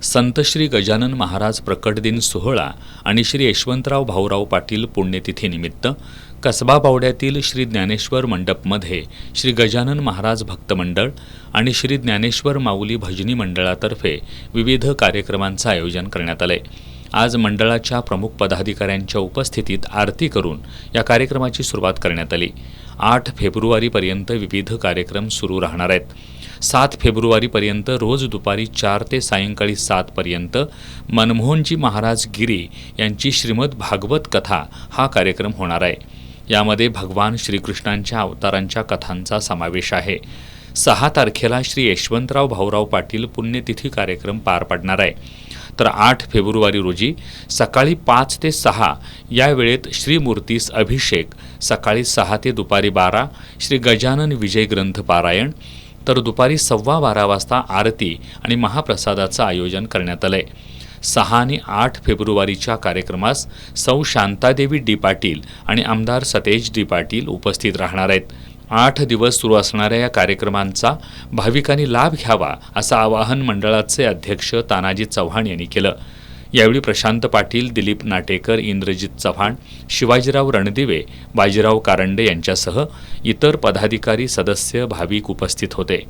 संत श्री गजानन महाराज प्रकट दिन सोहळा आणि श्री यशवंतराव भाऊराव पाटील पुण्यतिथीनिमित्त कसबा बावड्यातील श्री ज्ञानेश्वर मंडपमध्ये श्री गजानन महाराज भक्त मंडळ आणि श्री ज्ञानेश्वर माऊली भजनी मंडळातर्फे विविध कार्यक्रमांचं आयोजन करण्यात आले। आज मंडळाच्या प्रमुख पदाधिकाऱ्यांच्या उपस्थितीत आरती करून या कार्यक्रमाची सुरुवात करण्यात आली। 8 फेब्रुवारीपर्यंत विविध कार्यक्रम सुरू राहणार आहेत। 7 फेब्रुवारीपर्यंत रोज दुपारी 4 ते सायंकाळी 7 पर्यंत मनमोहनजी महाराज गिरी यांची श्रीमद भागवत कथा हा कार्यक्रम होणार आहे। यामध्ये भगवान श्रीकृष्णांच्या अवतारांच्या कथांचा समावेश आहे। 6 तारखेला श्री यशवंतराव भाऊराव पाटील पुण्यतिथी कार्यक्रम पार पडणार आहे। तर 8 फेब्रुवारी रोजी सकाळी 5 ते 6 या वेळेत श्रीमूर्तीस अभिषेक, सकाळी 6 ते दुपारी 12 श्री गजानन विजय ग्रंथ पारायण, तर दुपारी 12:15 वाजता आरती आणि महाप्रसादाचं आयोजन करण्यात आलंय। 6 आणि 8 फेब्रुवारीच्या कार्यक्रमास सौ शांतादेवी डी पाटील आणि आमदार सतेज डी पाटील उपस्थित राहणार आहेत। 8 दिवस सुरू असणाऱ्या या कार्यक्रमांचा भाविकांनी लाभ घ्यावा असं आवाहन मंडळाचे अध्यक्ष तानाजी चव्हाण यांनी केलं। यावेळी प्रशांत पाटील, दिलीप नाटेकर, इंद्रजित चव्हाण, शिवाजीराव रणदिवे, बाजीराव कारंडे यांच्यासह इतर पदाधिकारी, सदस्य, भाविक उपस्थित होते।